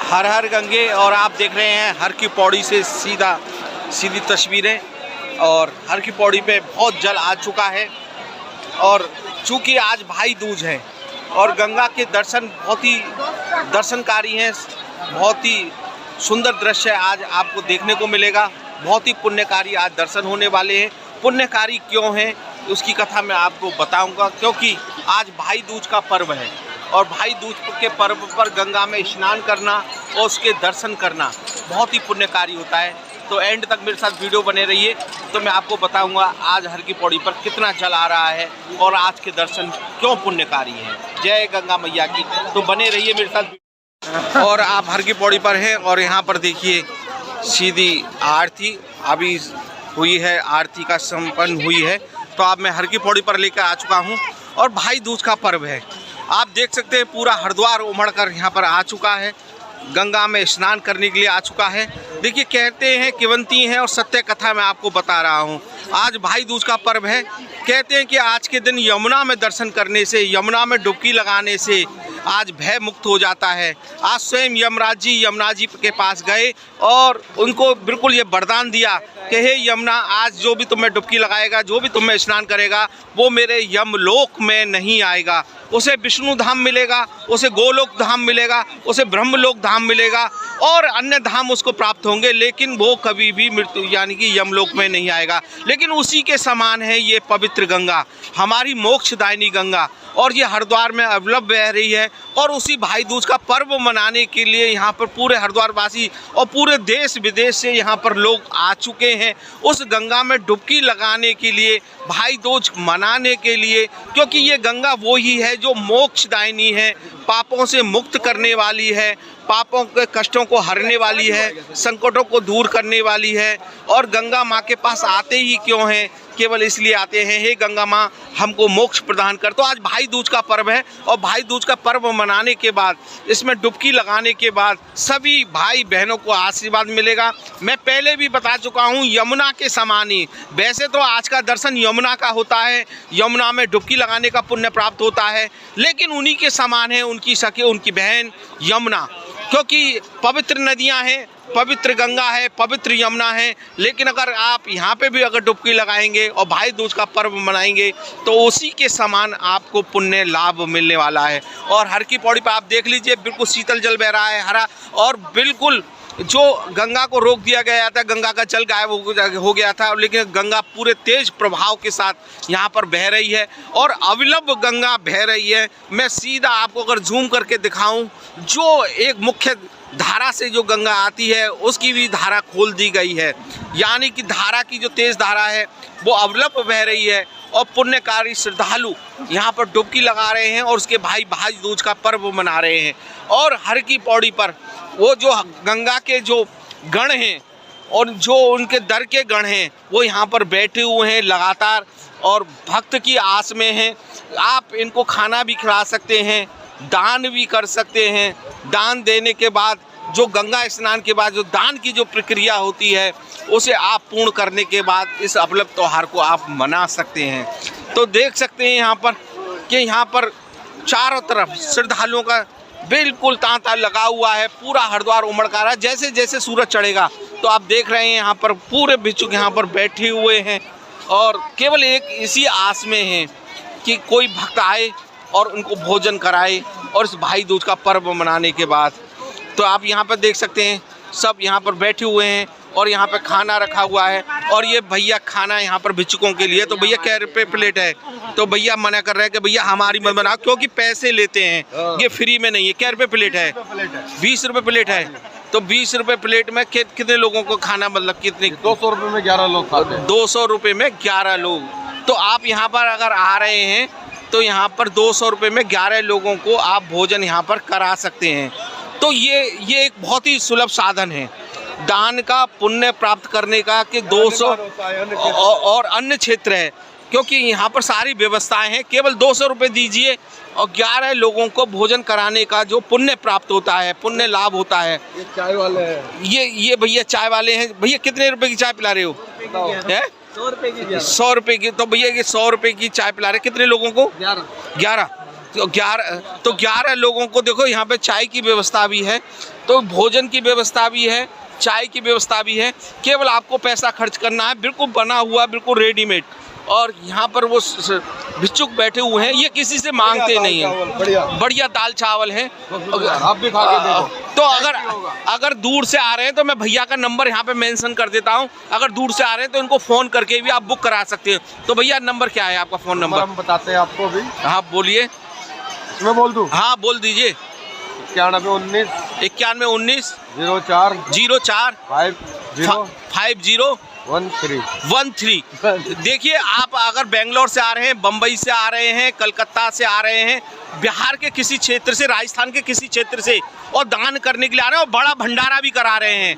हर हर गंगे। और आप देख रहे हैं हर की पौड़ी से सीधी तस्वीरें, और हर की पौड़ी पे बहुत जल आ चुका है। और चूँकि आज भाई दूज है और गंगा के दर्शन बहुत ही दर्शनकारी हैं, बहुत ही सुंदर दृश्य आज आपको देखने को मिलेगा। बहुत ही पुण्यकारी आज दर्शन होने वाले हैं। पुण्यकारी क्यों हैं उसकी कथा मैं आपको बताऊंगा, क्योंकि आज भाई दूज का पर्व है और भाई दूज के पर्व पर गंगा में स्नान करना और उसके दर्शन करना बहुत ही पुण्यकारी होता है। तो एंड तक मेरे साथ वीडियो बने रहिए, तो मैं आपको बताऊंगा आज हर की पौड़ी पर कितना जल आ रहा है और आज के दर्शन क्यों पुण्यकारी हैं। जय गंगा मैया की। तो बने रहिए मेरे साथ। और आप हर की पौड़ी पर हैं और यहाँ पर देखिए सीधी आरती अभी हुई है, आरती का संपन्न हुई है। तो अब मैं हर की पौड़ी पर लेकर आ चुका हूँ और भाई दूज का पर्व है। आप देख सकते हैं पूरा हरिद्वार उमड़ कर यहाँ पर आ चुका है, गंगा में स्नान करने के लिए आ चुका है। देखिए कहते हैं किवंती हैं और सत्य कथा मैं आपको बता रहा हूँ। आज भाई दूज का पर्व है। कहते हैं कि आज के दिन यमुना में दर्शन करने से, यमुना में डुबकी लगाने से आज भय मुक्त हो जाता है। आज स्वयं यमुना जी के पास गए और उनको बिल्कुल ये वरदान दिया कि हे यमुना, आज जो भी तुम्हें डुबकी लगाएगा, जो भी तुम्हें स्नान करेगा, वो मेरे यमलोक में नहीं आएगा। उसे विष्णु धाम मिलेगा, उसे गोलोक धाम मिलेगा, उसे ब्रह्मलोक धाम मिलेगा और अन्य धाम उसको प्राप्त होंगे, लेकिन वो कभी भी मृत्यु यानी कि यमलोक में नहीं आएगा। लेकिन उसी के समान है ये पवित्र गंगा, हमारी मोक्षदायिनी गंगा, और ये हरिद्वार में अविरल बह रही है। और उसी भाई दूज का पर्व मनाने के लिए यहाँ पर पूरे हरिद्वार वासी और पूरे देश विदेश से यहाँ पर लोग आ चुके हैं उस गंगा में डुबकी लगाने के लिए, भाई दूज मनाने के लिए। क्योंकि ये गंगा वो ही है जो मोक्षदायिनी है, पापों से मुक्त करने वाली है, पापों के कष्टों को हरने वाली है, संकटों को दूर करने वाली है। और गंगा माँ के पास आते ही क्यों हैं? केवल इसलिए आते हैं, हे गंगा माँ हमको मोक्ष प्रदान कर। तो आज भाई दूज का पर्व है और भाई दूज का पर्व मनाने के बाद, इसमें डुबकी लगाने के बाद सभी भाई बहनों को आशीर्वाद मिलेगा। मैं पहले भी बता चुका हूँ, यमुना के समान ही। वैसे तो आज का दर्शन यमुना का होता है, यमुना में डुबकी लगाने का पुण्य प्राप्त होता है, लेकिन उन्हीं के समान है उनकी सखी, उनकी बहन यमुना। क्योंकि पवित्र नदियाँ हैं, पवित्र गंगा है, पवित्र यमुना है। लेकिन अगर आप यहाँ पे भी अगर डुबकी लगाएंगे और भाई दूज का पर्व मनाएंगे तो उसी के समान आपको पुण्य लाभ मिलने वाला है। और हर की पौड़ी पर आप देख लीजिए बिल्कुल शीतल जल बह रहा है, हरा, और बिल्कुल जो गंगा को रोक दिया गया था, गंगा का जल गायब हो गया था, लेकिन गंगा पूरे तेज प्रभाव के साथ यहाँ पर बह रही है और अविलंब गंगा बह रही है। मैं सीधा आपको अगर जूम करके दिखाऊं, जो एक मुख्य धारा से जो गंगा आती है उसकी भी धारा खोल दी गई है, यानी कि धारा की जो तेज धारा है वो अविलंब बह रही है और पुण्यकारी श्रद्धालु यहाँ पर डुबकी लगा रहे हैं और उसके भाई दूज का पर्व मना रहे हैं। और हर की पौड़ी पर वो जो गंगा के जो गण हैं और जो उनके दर के गण हैं वो यहाँ पर बैठे हुए हैं लगातार और भक्त की आस में हैं। आप इनको खाना भी खिला सकते हैं, दान भी कर सकते हैं। दान देने के बाद जो गंगा स्नान के बाद जो दान की जो प्रक्रिया होती है उसे आप पूर्ण करने के बाद इस अवलंब त्यौहार को आप मना सकते हैं। तो देख सकते हैं यहाँ पर कि यहाँ पर चारों तरफ श्रद्धालुओं का बिल्कुल तांता लगा हुआ है, पूरा हरिद्वार उमड़ का रहा है। जैसे जैसे सूरज चढ़ेगा तो आप देख रहे हैं यहाँ पर पूरे भिक्षुक यहाँ पर बैठे हुए हैं और केवल एक इसी आस में हैं कि कोई भक्त आए और उनको भोजन कराए और इस भाई दूज का पर्व मनाने के बाद। तो आप यहाँ पर देख सकते हैं सब यहाँ पर बैठे हुए हैं और यहाँ पे खाना रखा हुआ है। और ये भैया खाना यहाँ पर भिक्षुकों के लिए, तो भैया क्या रुपये प्लेट है? तो भैया मना कर रहे हैं कि भैया हमारी मत बनाओ, क्योंकि पैसे लेते हैं, ये फ्री में नहीं है। क्या रुपये प्लेट है? 20 रुपये प्लेट है। तो 20 रुपये प्लेट में कितने लोगों को खाना, मतलब कितने? 200 रुपये में 11 लोग खाते हैं। 200 रुपये में 11 लोग। तो आप यहाँ पर अगर आ रहे हैं तो यहाँ पर 200 रुपये में 11 लोगों को आप भोजन यहाँ पर करा सकते हैं। तो ये एक बहुत ही सुलभ साधन है दान का, पुण्य प्राप्त करने का, कि 200 और अन्य क्षेत्र है, क्योंकि यहाँ पर सारी व्यवस्थाएं हैं। केवल 200 रुपये दीजिए और 11 लोगों को भोजन कराने का जो पुण्य प्राप्त होता है, पुण्य लाभ होता है। ये चाय वाले हैं, ये भैया चाय वाले हैं। भैया कितने रुपए की चाय पिला रहे हो? 100 रुपये की। 100 रुपये की। तो भैया ये 100 रुपये की चाय पिला रहे, कितने लोगों को? 11। तो 11 लोगों को देखो यहाँ पे चाय की व्यवस्था भी है, तो भोजन की व्यवस्था भी है, चाय की व्यवस्था भी है। केवल आपको पैसा खर्च करना है, बिल्कुल बना हुआ, बिल्कुल रेडीमेड। और यहाँ पर वो भिक्षुक बैठे हुए हैं, ये किसी से मांगते नहीं है। बढ़िया दाल चावल है। आप भी खा के देखो। तो अगर दूर से आ रहे हैं तो मैं भैया का नंबर यहाँ पे मेंशन कर देता हूँ। अगर दूर से आ रहे हैं तो इनको फ़ोन करके भी आप बुक करा सकते हैं। तो भैया नंबर क्या है आपका? फ़ोन नंबर हम बताते हैं आपको भी। हाँ बोलिए। मैं बोल दूँ? हाँ बोल दीजिए। 91 19 04 04 50 50 13। देखिए, आप अगर बेंगलोर से आ रहे हैं, बम्बई से आ रहे हैं, कलकत्ता से आ रहे हैं, बिहार के किसी क्षेत्र से, राजस्थान के किसी क्षेत्र से, और दान करने के लिए आ रहे हैं और बड़ा भंडारा भी करा रहे हैं,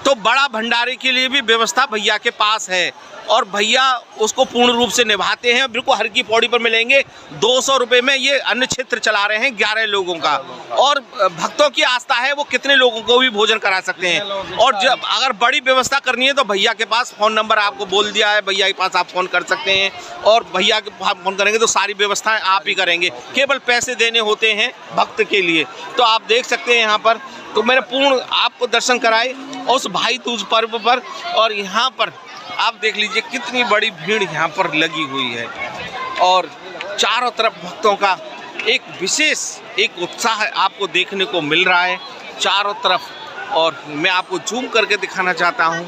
तो बड़ा भंडारे के लिए भी व्यवस्था भैया के पास है और भैया उसको पूर्ण रूप से निभाते हैं। बिल्कुल हर की पौड़ी पर मिलेंगे। 200 रुपये में ये अन्न क्षेत्र चला रहे हैं 11 लोगों का। और भक्तों की आस्था है, वो कितने लोगों को भी भोजन करा सकते हैं। और जब अगर बड़ी व्यवस्था करनी है तो भैया के पास फ़ोन नंबर आपको बोल दिया है, भैया के पास आप फ़ोन कर सकते हैं और भैया के पास फ़ोन करेंगे तो सारी व्यवस्थाएं आप ही करेंगे। केवल पैसे देने होते हैं भक्त के लिए। तो आप देख सकते हैं यहाँ पर, तो मैंने पूर्ण आपको दर्शन कराए उस भाई दूज पर्व पर। और यहाँ पर आप देख लीजिए कितनी बड़ी भीड़ यहाँ पर लगी हुई है और चारों तरफ भक्तों का एक विशेष एक उत्साह आपको देखने को मिल रहा है चारों तरफ। और मैं आपको जूम करके दिखाना चाहता हूँ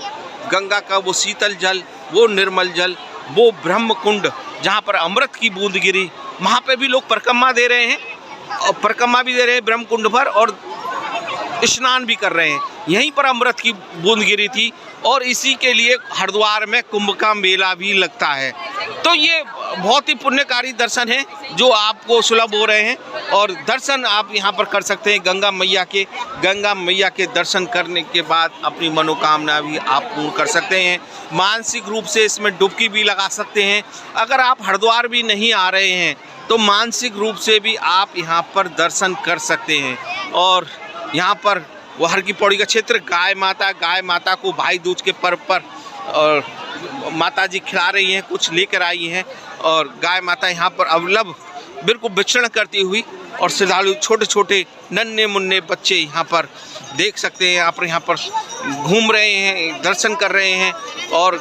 गंगा का वो शीतल जल, वो निर्मल जल, वो ब्रह्म कुंड जहाँ पर अमृत की बूंद गिरी, वहाँ पे भी लोग परिक्रमा दे रहे हैं और परिक्रमा भी दे रहे हैं ब्रह्म कुंड पर और स्नान भी कर रहे हैं। यहीं पर अमृत की बूंद गिरी थी और इसी के लिए हरिद्वार में कुंभ का मेला भी लगता है। तो ये बहुत ही पुण्यकारी दर्शन है जो आपको सुलभ हो रहे हैं और दर्शन आप यहाँ पर कर सकते हैं गंगा मैया के दर्शन करने के बाद अपनी मनोकामना भी आप पूर्ण कर सकते हैं। मानसिक रूप से इसमें डुबकी भी लगा सकते हैं। अगर आप हरिद्वार भी नहीं आ रहे हैं तो मानसिक रूप से भी आप यहाँ पर दर्शन कर सकते हैं। और यहाँ पर वो हर की पौड़ी का क्षेत्र, गाय माता को भाई दूज के पर्व पर और माता जी खिला रही हैं, कुछ लेकर आई हैं और गाय माता यहाँ पर अवलभ बिल्कुल विचरण करती हुई और श्रद्धालु छोटे छोटे नन्हे मुन्ने बच्चे यहाँ पर देख सकते हैं। आप यहाँ पर घूम रहे हैं, दर्शन कर रहे हैं और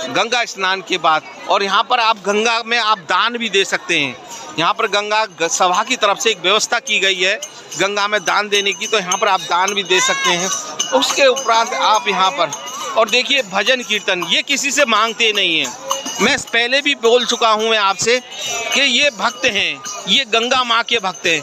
गंगा स्नान के बाद। और यहाँ पर आप गंगा में आप दान भी दे सकते हैं। यहाँ पर गंगा सभा की तरफ से एक व्यवस्था की गई है गंगा में दान देने की, तो यहाँ पर आप दान भी दे सकते हैं। उसके उपरांत आप यहाँ पर और देखिए भजन कीर्तन, ये किसी से मांगते नहीं हैं। मैं पहले भी बोल चुका हूँ मैं आपसे कि ये भक्त हैं, ये गंगा माँ के भक्त हैं,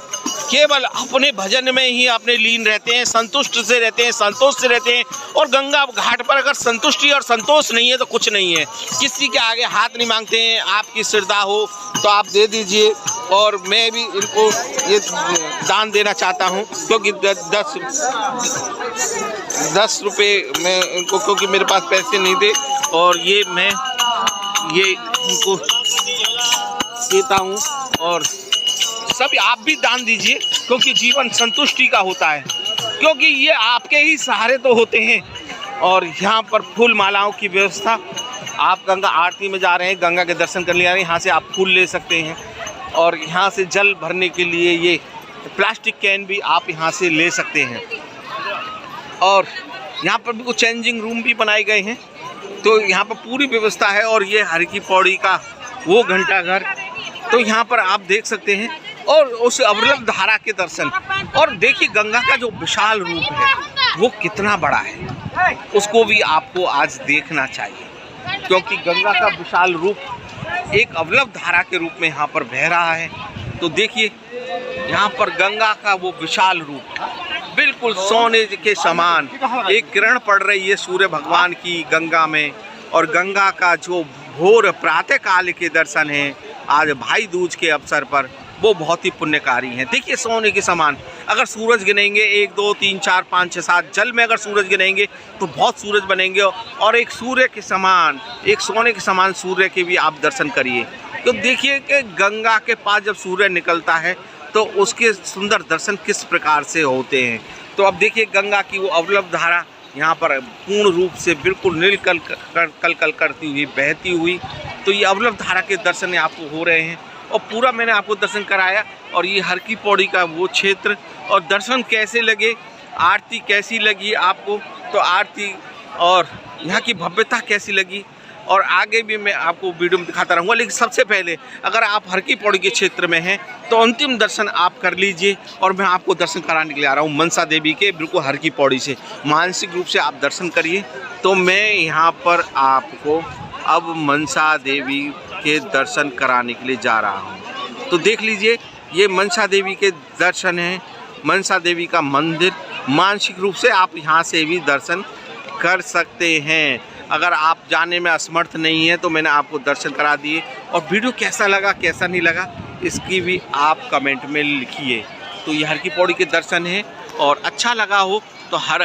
केवल अपने भजन में ही अपने लीन रहते हैं, संतुष्ट से रहते हैं, संतोष से रहते हैं। और गंगा घाट पर अगर संतुष्टि और संतोष नहीं है तो कुछ नहीं है। किसी के आगे हाथ नहीं मांगते हैं। आपकी श्रद्धा हो तो आप दे दीजिए और मैं भी इनको ये दान देना चाहता हूँ क्योंकि 10 रुपये मैं इनको, क्योंकि मेरे पास पैसे नहीं थे और ये मैं ये इनको देता हूँ। और सभी आप भी दान दीजिए क्योंकि जीवन संतुष्टि का होता है, क्योंकि ये आपके ही सहारे तो होते हैं। और यहाँ पर फूल मालाओं की व्यवस्था, आप गंगा आरती में जा रहे हैं, गंगा के दर्शन करने जा रहे हैं, यहाँ से आप फूल ले सकते हैं। और यहाँ से जल भरने के लिए ये प्लास्टिक कैन भी आप यहाँ से ले सकते हैं। और यहाँ पर भी कुछ चेंजिंग रूम भी बनाए गए हैं, तो यहाँ पर पूरी व्यवस्था है। और ये हर की पौड़ी का वो घंटाघर, तो यहाँ पर आप देख सकते हैं और उस अवलभ धारा के दर्शन। और देखिए गंगा का जो विशाल रूप है वो कितना बड़ा है, उसको भी आपको आज देखना चाहिए, क्योंकि गंगा का विशाल रूप एक अवलभ धारा के रूप में यहाँ पर बह रहा है। तो देखिए यहाँ पर गंगा का वो विशाल रूप बिल्कुल सोने के समान, एक किरण पड़ रही है सूर्य भगवान की गंगा में। और गंगा का जो भोर प्रातः काल के दर्शन हैं आज भाई दूज के अवसर पर, वो बहुत ही पुण्यकारी हैं। देखिए सोने के समान, अगर सूरज गिनेंगे 1 2 3 4 5 6 7 जल में अगर सूरज गिनेंगे तो बहुत सूरज बनेंगे। और एक सूर्य के समान, एक सोने के समान सूर्य के भी आप दर्शन करिए। तो देखिए कि गंगा के पास जब सूर्य निकलता है तो उसके सुंदर दर्शन किस प्रकार से होते हैं। तो अब देखिए गंगा की वो अवलभ धारा यहाँ पर पूर्ण रूप से बिल्कुल नील कल करती हुई, बहती हुई। तो ये अवलभ धारा के दर्शन आपको हो रहे हैं और पूरा मैंने आपको दर्शन कराया। और ये हर की पौड़ी का वो क्षेत्र, और दर्शन कैसे लगे, आरती कैसी लगी आपको, तो आरती और यहाँ की भव्यता कैसी लगी, और आगे भी मैं आपको वीडियो में दिखाता रहूँगा। लेकिन सबसे पहले अगर आप हर की पौड़ी के क्षेत्र में हैं तो अंतिम दर्शन आप कर लीजिए। और मैं आपको दर्शन कराने के लिए आ रहा हूँ मनसा देवी के बिल्कुल हर की पौड़ी से। मानसिक रूप से आप दर्शन करिए। तो मैं यहाँ पर आपको अब मनसा देवी के दर्शन कराने के लिए जा रहा हूँ। तो देख लीजिए, ये मनसा देवी के दर्शन हैं, मनसा देवी का मंदिर। मानसिक रूप से आप यहाँ से भी दर्शन कर सकते हैं। अगर आप जाने में असमर्थ नहीं है तो मैंने आपको दर्शन करा दिए। और वीडियो कैसा लगा कैसा नहीं लगा इसकी भी आप कमेंट में लिखिए। तो ये हर की पौड़ी के दर्शन हैं, और अच्छा लगा हो तो हर